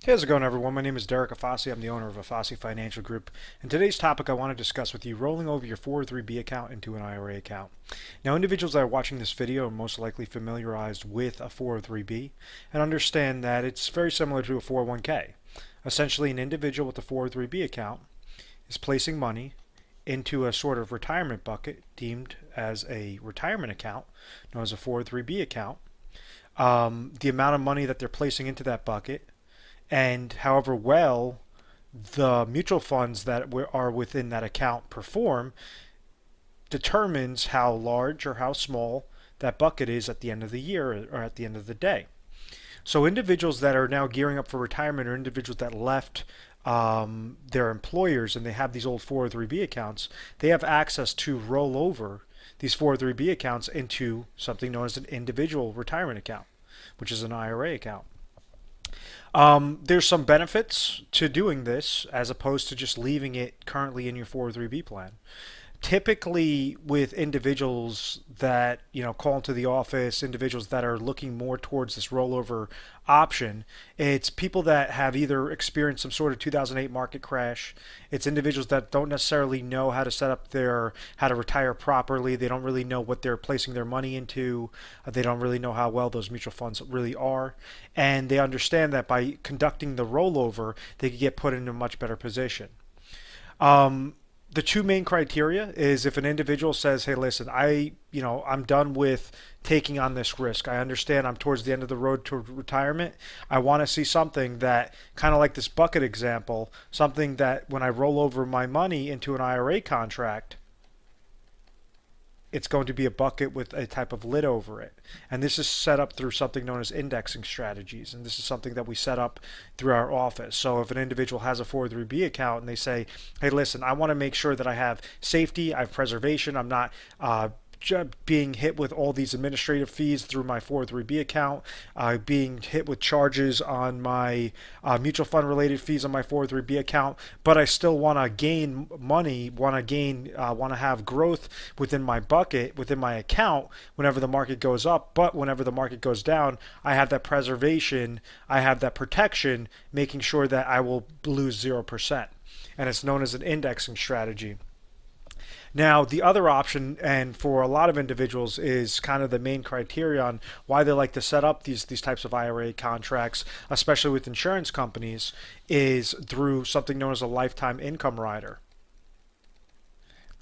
Hey, how's it going, everyone? My name is Derek Afasi. I'm the owner of Afasi Financial Group. And today's topic I want to discuss with you rolling over your 403b account into an IRA account. Now, individuals that are watching this video are most likely familiarized with a 403b and understand that it's very similar to a 401k. Essentially, an individual with a 403b account is placing money into a sort of retirement bucket deemed as a retirement account, known as a 403b account. The amount of money that they're placing into that bucket and however well the mutual funds that are within that account perform determines how large or how small that bucket is at the end of the year or at the end of the day. So individuals that are now gearing up for retirement or individuals that left their employers and they have these old 403b accounts, they have access to roll over these 403b accounts into something known as an individual retirement account, which is an IRA account. There's some benefits to doing this as opposed to just leaving it currently in your 403b plan. Typically, with individuals that call into the office, individuals that are looking more towards this rollover option, it's people that have either experienced some sort of 2008 market crash. It's individuals that don't necessarily know how to set up how to retire properly. They don't really know what they're placing their money into. They don't really know how well those mutual funds really are, and they understand that by conducting the rollover, they could get put in a much better position. The two main criteria is if an individual says, hey, listen, I'm done with taking on this risk. I understand I'm towards the end of the road to retirement. I want to see something that, kind of like this bucket example, something that when I roll over my money into an IRA contract, it's going to be a bucket with a type of lid over it. And this is set up through something known as indexing strategies. And this is something that we set up through our office. So if an individual has a 403b account and they say, hey, listen, I want to make sure that I have safety, I have preservation, I'm not being hit with all these administrative fees through my 403b account, being hit with charges on my mutual fund related fees on my 403b account, but I still want to gain money, want to have growth within my bucket, within my account whenever the market goes up, but whenever the market goes down, I have that preservation, I have that protection, making sure that I will lose 0%. And it's known as an indexing strategy. Now, the other option, and for a lot of individuals, is kind of the main criteria on why they like to set up these types of IRA contracts, especially with insurance companies, is through something known as a lifetime income rider.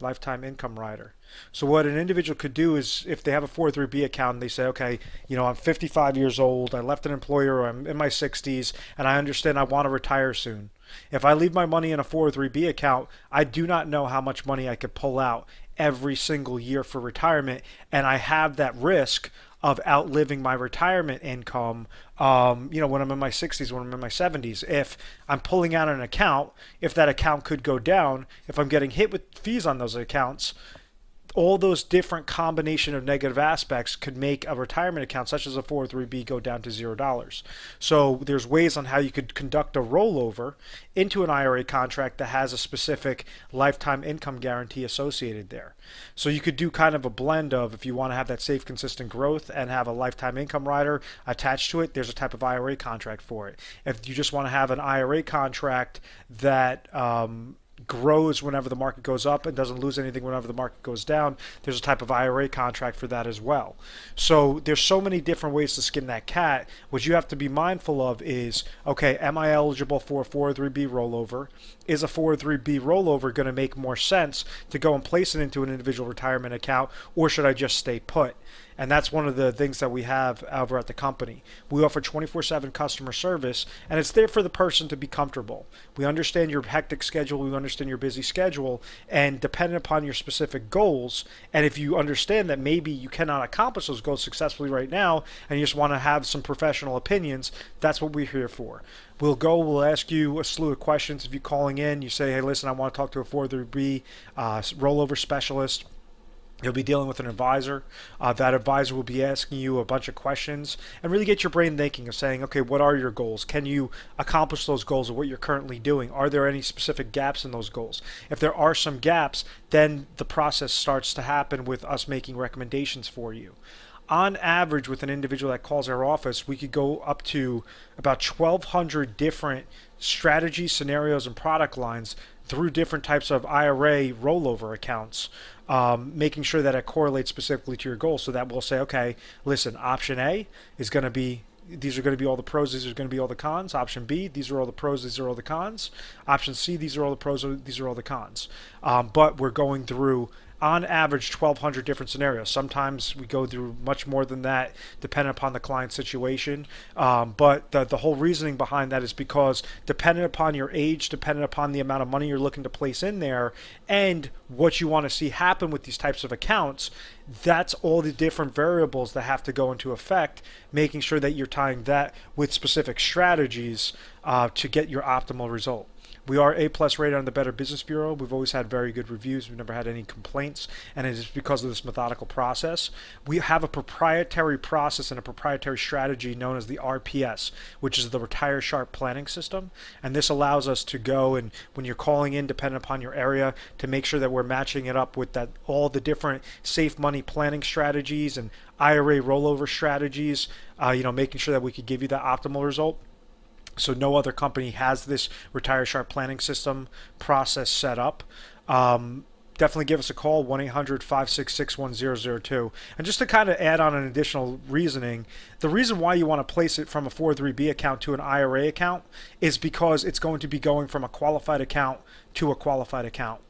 Lifetime income rider. So what an individual could do is, if they have a 403b account and they say, okay, I'm 55 years old, I left an employer, or I'm in my 60s, and I understand I want to retire soon. If I leave my money in a 403b account, I do not know how much money I could pull out every single year for retirement, and I have that risk of outliving my retirement income, when I'm in my 60s, when I'm in my 70s. If I'm pulling out an account, if that account could go down, if I'm getting hit with fees on those accounts, all those different combination of negative aspects could make a retirement account such as a 403b go down to $0. So there's ways on how you could conduct a rollover into an IRA contract that has a specific lifetime income guarantee associated there. So you could do kind of a blend of, if you want to have that safe, consistent growth and have a lifetime income rider attached to it, there's a type of IRA contract for it. If you just want to have an IRA contract that grows whenever the market goes up and doesn't lose anything whenever the market goes down, there's a type of IRA contract for that as well. So there's so many different ways to skin that cat. What you have to be mindful of is, okay, am I eligible for a 403b rollover? Is a 403b rollover going to make more sense to go and place it into an individual retirement account, or should I just stay put? And that's one of the things that we have over at the company. We offer 24/7 customer service, and it's there for the person to be comfortable. We understand your hectic schedule, we understand your busy schedule, and depending upon your specific goals, and if you understand that maybe you cannot accomplish those goals successfully right now, and you just want to have some professional opinions, that's what we're here for. We'll ask you a slew of questions. If you're calling in, you say, hey, listen, I want to talk to a 403b rollover specialist. You'll be dealing with an advisor. That advisor will be asking you a bunch of questions and really get your brain thinking of saying, okay, what are your goals? Can you accomplish those goals of what you're currently doing? Are there any specific gaps in those goals? If there are some gaps, then the process starts to happen with us making recommendations for you. On average, with an individual that calls our office, we could go up to about 1,200 different strategies, scenarios, and product lines through different types of IRA rollover accounts, making sure that it correlates specifically to your goals. So that we'll say, okay, listen, option A is going to be, these are going to be all the pros, these are going to be all the cons. Option B, these are all the pros, these are all the cons. Option C, these are all the pros, these are all the cons. But we're going through, on average, 1,200 different scenarios. Sometimes we go through much more than that, depending upon the client's situation. But the whole reasoning behind that is because depending upon your age, depending upon the amount of money you're looking to place in there, and what you want to see happen with these types of accounts, that's all the different variables that have to go into effect, making sure that you're tying that with specific strategies to get your optimal result. We are A+ rated on the Better Business Bureau. We've always had very good reviews. We've never had any complaints, and it is because of this methodical process. We have a proprietary process and a proprietary strategy known as the RPS, which is the Retire Sharp Planning System, and this allows us to go and when you're calling in, depending upon your area, to make sure that we're matching it up with that all the different safe money planning strategies and IRA rollover strategies, making sure that we could give you that optimal result. So no other company has this Retire Sharp planning system process set up. Definitely give us a call, 1-800-566-1002. And just to kind of add on an additional reasoning, the reason why you want to place it from a 403B account to an IRA account is because it's going to be going from a qualified account to a qualified account.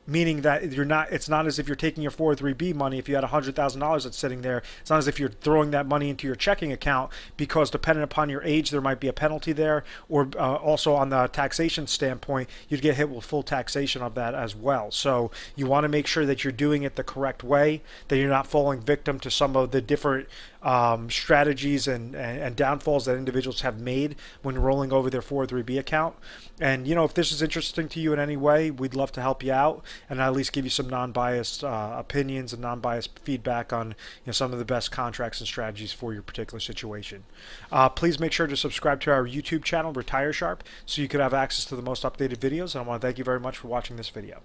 Meaning that it's not as if you're taking your 403B money. If you had $100,000 that's sitting there, it's not as if you're throwing that money into your checking account, because depending upon your age, there might be a penalty there, or also on the taxation standpoint, you'd get hit with full taxation of that as well. So you want to make sure that you're doing it the correct way, that you're not falling victim to some of the different strategies and downfalls that individuals have made when rolling over their 403B account. And if this is interesting to you in any way, we'd love to help you out and at least give you some non-biased opinions and non-biased feedback on some of the best contracts and strategies for your particular situation. Please make sure to subscribe to our YouTube channel, Retire Sharp, so you could have access to the most updated videos. And I want to thank you very much for watching this video.